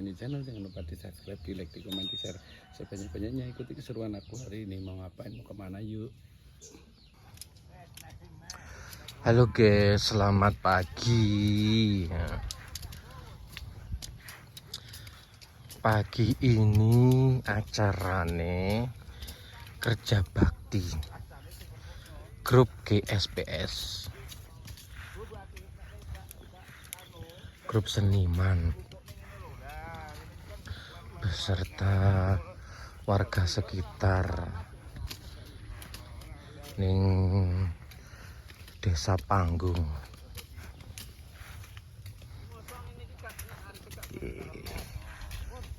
ini channel, jangan lupa di subscribe, di like, di komen, di share sebanyak-banyaknya. Ikuti keseruan aku hari ini. Mau ngapain, mau kemana, yuk. Halo guys, selamat pagi. Pagi ini acarane kerja bakti grup GSPS, grup seniman beserta warga sekitar ning Desa Panggung.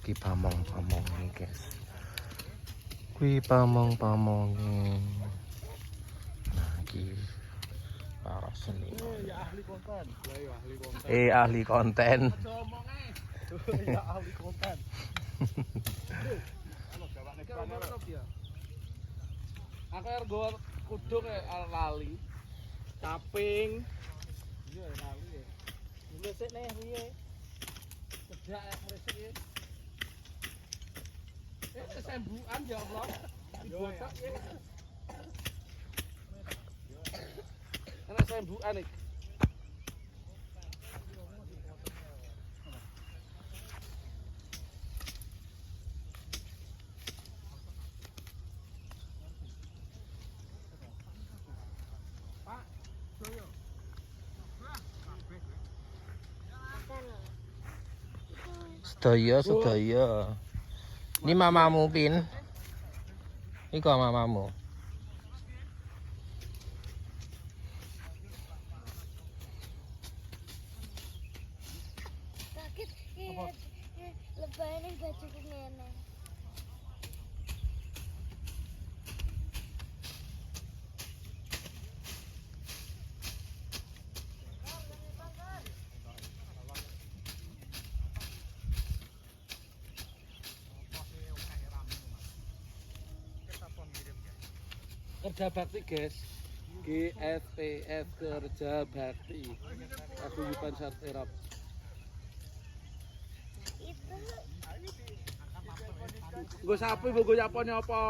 Ki pamong-pamong nih guys. Kui pamong-pamong. Nah, ki para seniman. Ahli konten. Ahli konten. Ya ahli konten. Aku ergo kudu kayak lali. Caping. Iya lali ya. Dulu sik nih piye? Cedak resik ya. Sembuhan ya Allah. Dibotak ya. Ana sembuhan iki. Sedaya. Ini mamamu, Pin. Ini kok mamamu. Sakit lebaran baju ngene. Kerja bakti guys, GSPS kerja bakti. Aku Yupan Sarterap. Itu Gue sapi, gue nyapone apa?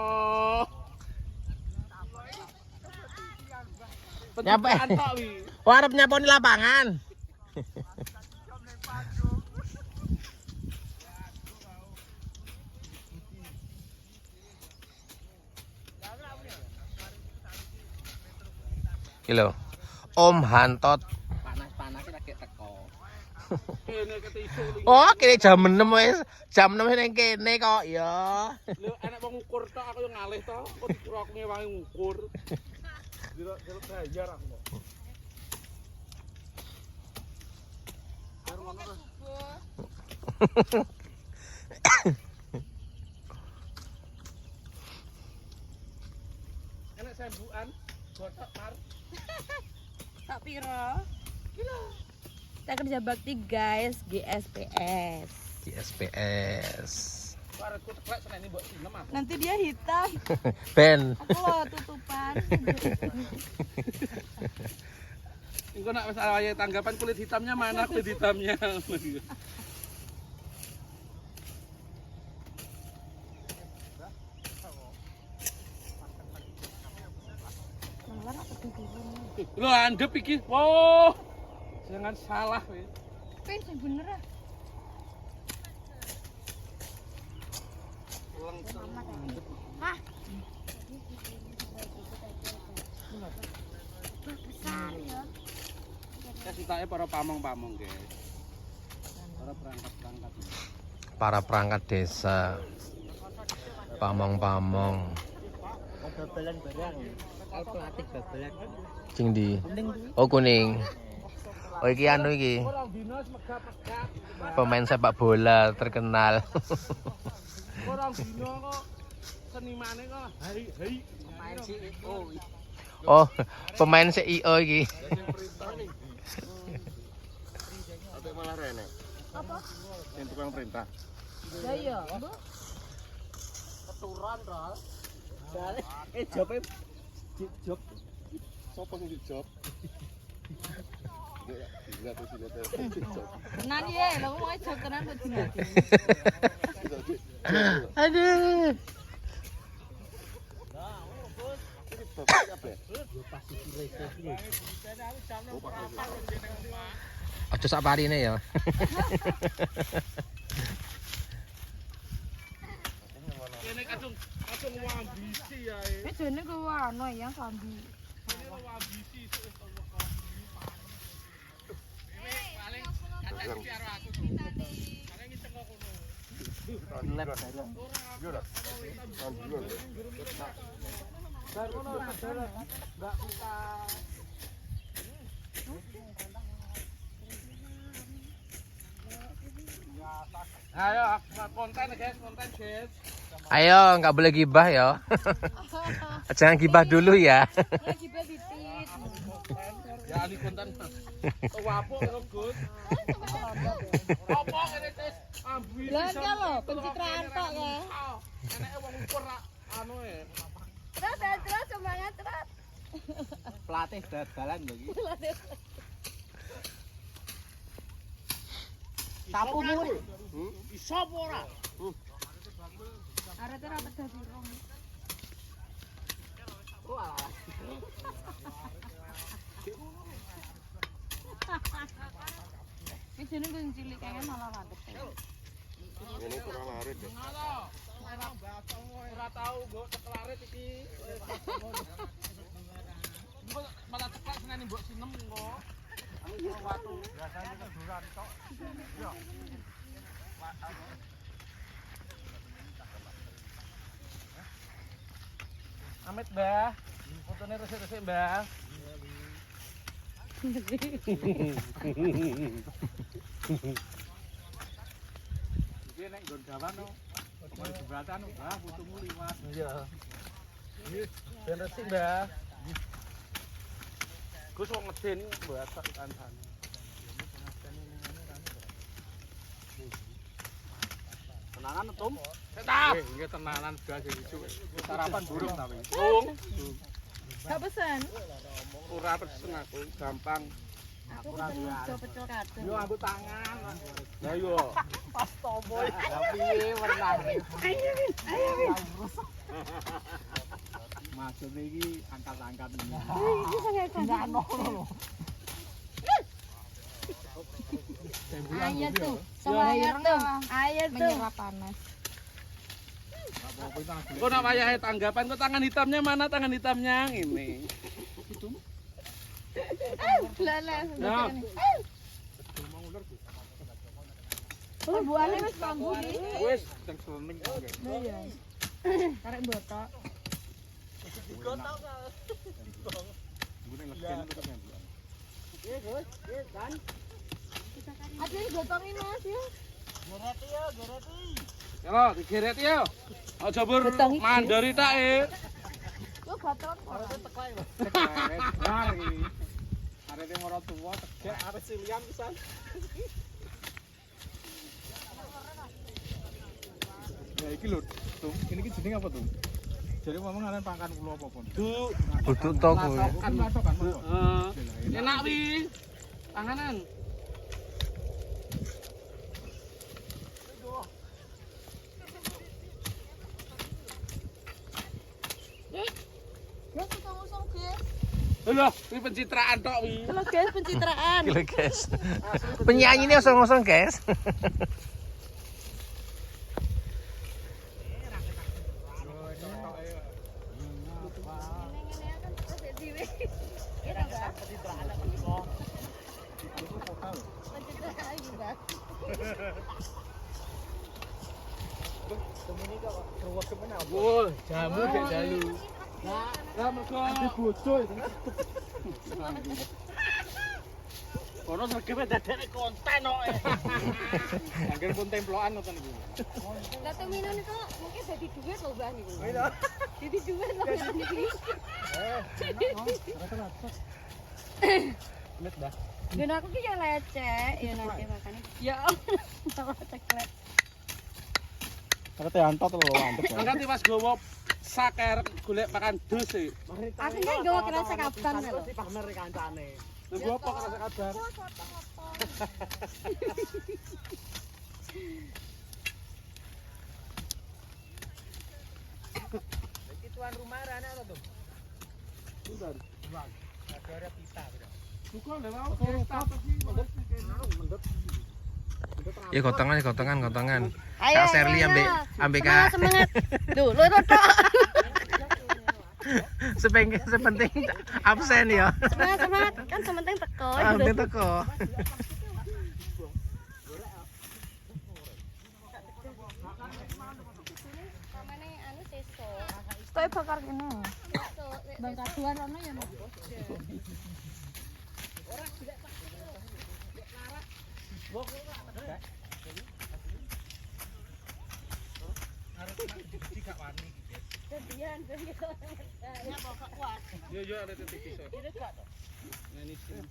Nyapa? Pentok wi. Warep nyaponi lapangan. Halo, Om Hantot. Panas-panas lagi teko. Kene ketisu. Oh, kini jam 6 wis. Jam 6 ning kene kok ya. Lho enek wong ngukur tok, aku yo ngalih tok. Kok aku ngewangi ngukur. Delok bayar aku. Baru ngono. Enek sembuhan, botok mar. tak piro? Kita kerja bakti guys, GSPS. GSPS. Baretku teklek seneni mbok sinem aku. Nanti dia hitam. Ben. Aku loh tutupan. Engko nak wis wayahe tanggapan kulit hitamnya mana kulit hitamnya. Lho andep iki. Wow. Jangan salah weh. Kan sing bener ah. Hah? Besar ya. Kasih tahu para pamong-pamong guys. Para perangkat-perangkat. Para perangkat desa. Pamong-pamong. Babalan barang. Automatik babalan. Cing di. Oh kuning. Oh iki anu iki. Orang dinas megap-megap. Pemain sepak bola terkenal. Orang dino kok senimane kok hai. Main CEO. Oh, pemain CEO iki. Apa malah rene? Apa? Yang tukang perintah. Ya iya. Keturunan Rol. Jobe job. Sopo sing job? Tenan ya, lho mau aja tenan kok jinak. Aduh. Aja sak parine ya. Kene kacung wambisi ya. Wis jane ku anu ya sambi. Ini wambisi wis teko. Paling kacang iki karo aku tuh. Paling iki teko kono. Lep barang. Bar kono enggak bisa. Ayo, konten guys. Ayo, nggak boleh gibah ya. Jangan gibah dulu ya. Lagi titit. Ya ali konten. Wapo karo Gus. Apa ngene tes ambi. Lah ya lho, pencitraan tok ya. Eneke wong ukur anu e. Terus semangat terus. Pelatih bal-balan lho iki. Sapu mul. Iso apa ora? Arep ora pedas urung. Ini jeneng kucing cilik kayak malah mantep. Ini kurang larit ya. Ora tau mbok ceklarit iki. Mbok malah ceklak seneni mbok sinem kok. Watu biasane keduran tok. Yo. Amit, Mbah. Fotone resik-resik, Mbah. Iki nek nggon dawan no. Mau jembatan Mbah, fotomu liwat. Iya. Iki ben resik, Mbah. Gus wong ngeden Mbah sak kancan. Tenanan Tom? Tetap. Nggih tenanan gas iki. Sarapan burung tapi. Burung. Gak pesen. Ora pesen aku, gampang. Aku pesen hijau pecel kacang. Yo ambu tangan. Lah yo. Pas tomo. Lah piye wernane? Ayo. Maksud iki angkat-angkat ini. Iki sing Ngono lho. Ayo tuh, semangat tuh. Ayo tuh. Menyerap panas. Kok nak wayahe tanggapan kok tangan hitamnya mana tangan hitamnya ini. Lala. Ya. Oh, buane wis kambuh iki. Wis teng seleneng kok. Iya. Karek botok. Ada yang gotongin Mas ya. Ya, digeret ya. Aja bur mandori tak Yo gotong. Arete teko ae. Benar iki. Arete ora tuwa tegek arep silian pisan. Ya iki lho, Tum. Ini ki jeneng apa, Tum? Jadi ngomong ngalen pangkan kula apa pun. Duduk tok kowe. Kan masokan. Heeh. Enak wi. Panganan. Ya usung guys. Lho, ini pencitraan tok wi. Kalau guys pencitraan. Gila guys. Penyanyi ini osong-osong guys. Wah, jamu gak dalu. Lah mergo ati bojo itu. Kono sregepe dadekne konten kok. Angger pun templokan ngoten niku. Lah temino niku mungkin dadi duit lho Mbah niku. Dadi duit lho Mbah niki. Met, Mbah. Dan aku ki ya lecek, ya nanti makane. Ya, sama ceklek. Arete antot lho mantep. Angkat Mas gowo saker golek makan dus e. Aku kan gawa kena sekapan lho. Si partner kancane. Nunggu apa kalau kabar? Iki tuan rumah rane apa tuh? Bentar. Ada pita, Bro. Bukan lho mau fiesta apa sih? Mendut. Ya gotongan. Ayo, Kak Sherly ambek Kak. Semangat. Duh, lu tok. Sepenting absen ya. Semangat. Kan sementing teko. Ambil teko. Pamane anu seso. Kowe bakar kene. Bang Kaduan ono ya, Mas. Yo ada titik iso. Ini sih.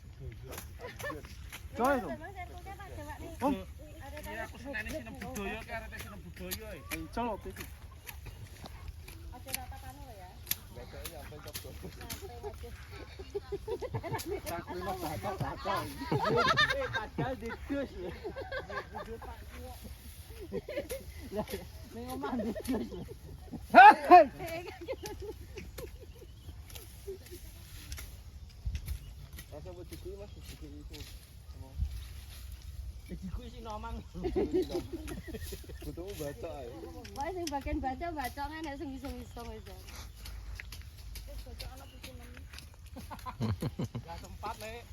Coy. Oh, iya aku seneni sinem budaya ki arek sinem budaya e. Encol opo iki? Aja rata kanu ya. Tak lima bakal. Padahal didus lho. Ning omah didus lho. Rasa buat cukup mas, cukup itu. Diku isi nomang. Betul baca ya. Pokoke sing bagian baca nek sing iseng-iseng wis. Wis baca ana picinan. Enggak sempat, Lek.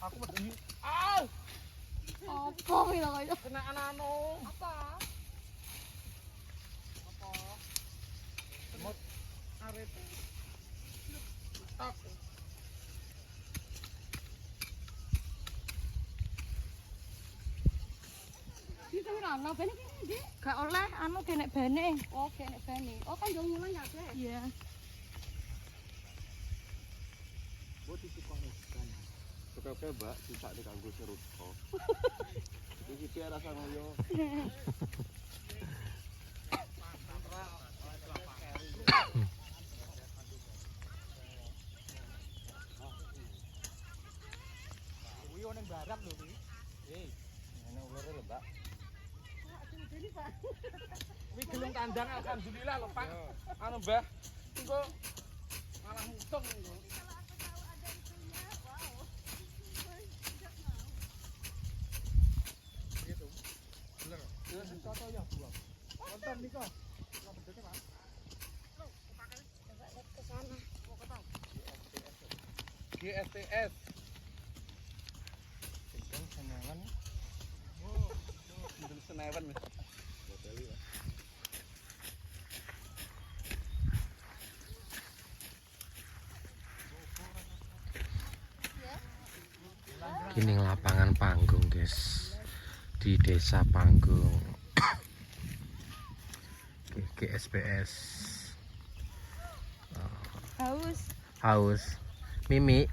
Aku medeni. Apa kuwi lho kok. Kena anu. Apa? Semut arit. Tak. Iki ora ben iki ndi? Gak oleh anu genek bane. Oh, kene bane. Oh, kan yo ngulang ya, Bre. Iya. Buat isi kono kan. Oke mbak, bisa dikanggo serut kok. Iki piye rasa ngoyo? Kuwi ning barat lho iki. Ana ulure lho, Mbak. Kuwi gelem kandang alhamdulillah lho, Pak. Anu, Mbah. Engko malah mutung engko. Gitu. Bener. Ya, contoh ya, Bu. Konten nika. GSTS. Senewan. Ndel Senewan. Ini lapangan panggung, guys. Di Desa Panggung. GSPS. Haus. Mimi.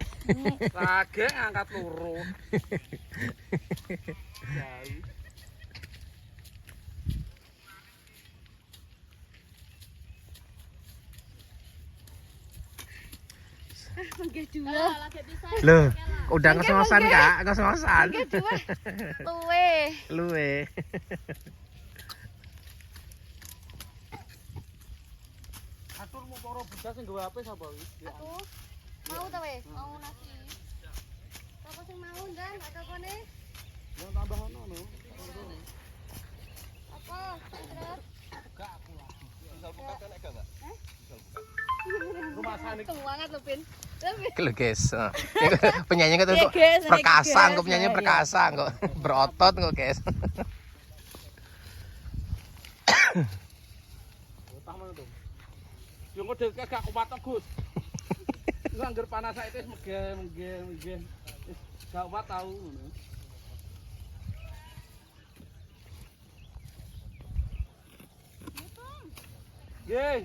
Rage angkat loro. Nggih dua. Loh, udah ngos-ngosan Kak, ngos-ngosan. Nggih dua. Luwe. Luwe. Atur mau para budak sing gawe HP sapa wis? Aku mau ta weh, mau nasi. Apa sing mau ndan gak takone? Mau tambah ono no. Apa? Terus Gak aku lah. Bisa buka telek gak, Mbak? Hah? Bisa buka. Rumah sanik. Tunggu banget lho, Pin. Lho guys. Penyanyi kok Iya, guys, perkasa, guys. kok penyanyi Iya. perkasa kok. Berotot kok, guys. Utah mana tuh? Yo ngode gak kuat to, Gus. Lu anggar panas saiki wis mege. Wis gak kuat tau ngono. Nggih.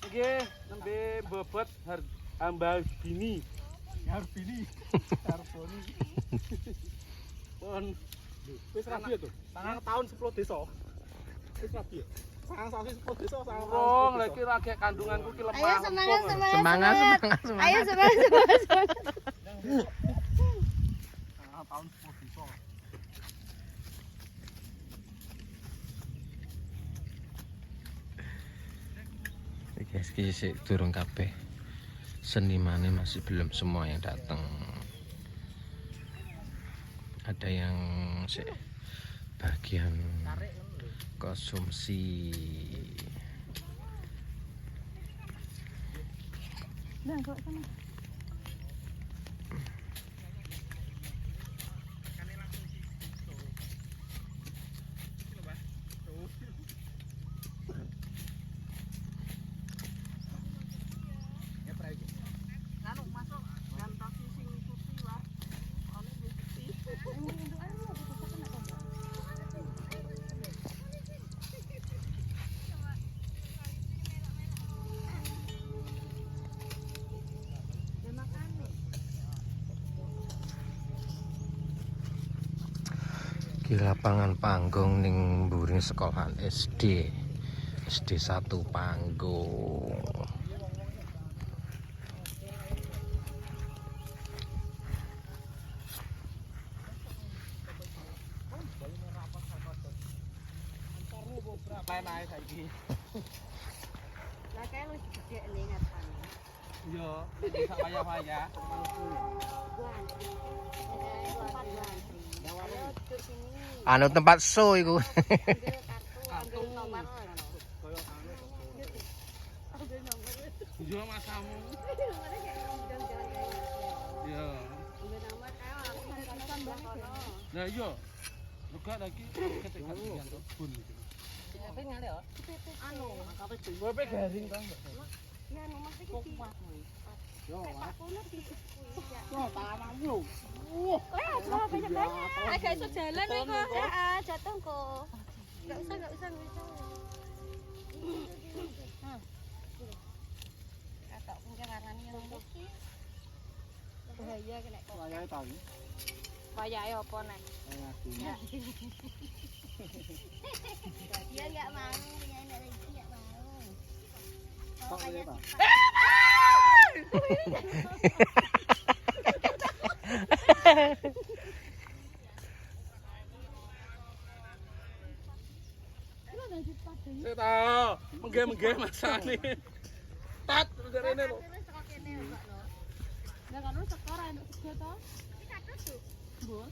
Nggih, nembe bobot hambal bini. Harbini. Harboni. Pun wis rabi to. 9 tahun 10 desa. Wis rabi. 9 sasi 10 desa, 9 tahun. Lha iki ra gek kandunganku ki lemah. Ayo semangat, semangat. Semangat, semangat, semangat. Ayo semangat, semangat, semangat. 9 tahun 10 desa. Guys, sih turun kabeh. Senimannya masih belum semua yang datang. Ada yang bagian konsumsi. Nah, kok sana. Di lapangan panggung ning mburing sekolahan SD 1 Panggung. Lain ae saiki. Lah kae wis gede ning ngatan. Iya, sak waya-waya. Anu tempat show iku. Iya masamu. Iya. Lah iya. Lega lagi ketek kasihan to bun iki. Tapi ngale ya. Anu, Kowe pe garing to, Mbak? ya anu mas iki di. Yo, Tak kono di. yo tanganmu. Agak iso jalan nih kok. Heeh, jatuh kok. Enggak usah, enggak usah, enggak usah. Katok mungkin warnane yang iki. Bahaya kena kok. Wayahe ta iki. Wayahe apa nek? Wayah Dia enggak mau, punya anak lagi enggak mau. Kok ya ta? Saya tahu, menggeh-menggeh masane. Tat, dari rene lho. Lah kan wis sekor entuk sego to. Mbok.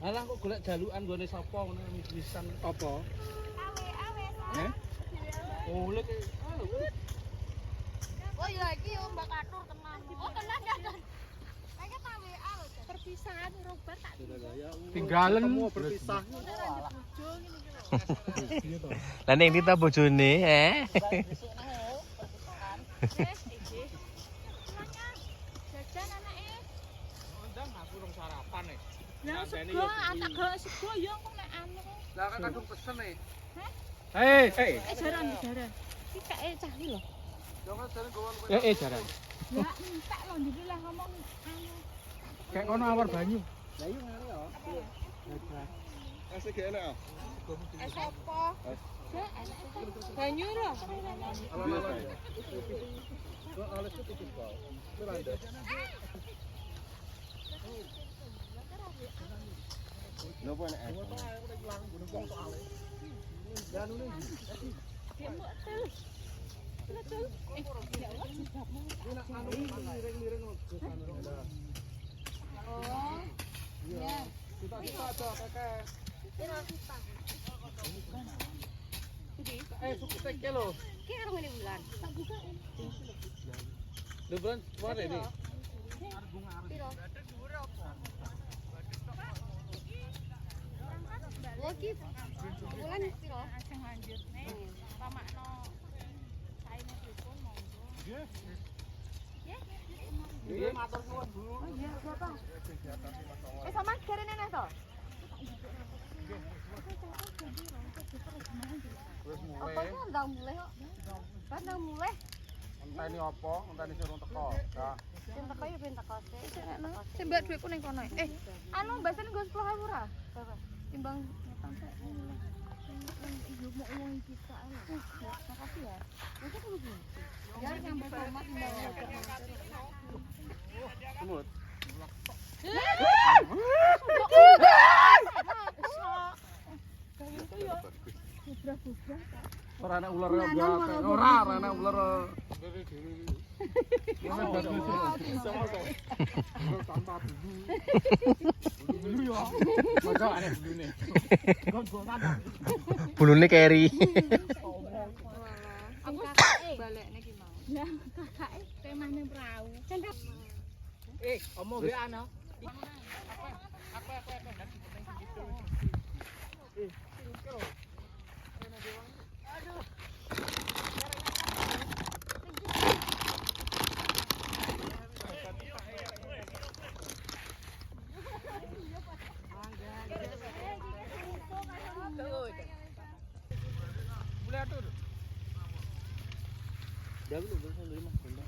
Alah kok golek jalukan gone sapa ngono tulisan apa? Eh? Oh, lek Oh iya iki Mbak Katur tenan. Oh tenan ya. Kayaknya tak WA lho. Perpisahan robat tak. tinggalan berpisah. Lah ning ndi ta bojone, Jajan anake. Ndang aku rong sarapan nek. Lah sego, tak gawe sego ya kok nek anu. Lah kan kadung pesen nek. Jaran, jaran. Iki kae cah iki lho. Jangan jare gowo luwih. jaran. Lah entek lho ndi lah ngomong anu. Kayak kono awar banyu. Lah iya ngene ya. Asik enak ah. Es apa? Banyu lho. Biasa ya. Kok alisnya tutup kok. Beranda. Napa nek es? Oh. Ya. Kita aja kakek. Suku teke lho. Ki karo ngene bulan. Tak buka. Lho bulan mana ini? Piro? Oh ki bulan piro? Sing lanjut nih. Pamakno saine pripun monggo. Iya matur nuwun Bu. Oh iya, Bapak. Sama garene neh to? Wis Apa mulai. kok ndang mulai kok? Kan ndang mulai. Enteni apa? Enteni sing urung teko. Dah. Sing teko ya ben teko sik. Sing mbak duitku ning kono. Anu mbak sini nggo 10.000 ora? Timbang ngutang sik. Ibu mau uang kita anu. Makasih ya. Masa kamu gini? Ya nyambung format timbang Semut. Ora ana ular ora ana ular. Tanpa dulu. Dulu ya. Masa aneh dulune. Bulune keri. Aku balik niki mau. Lah kakake temane perahu. Omong ge ana. Dia belum bisa 5 benda.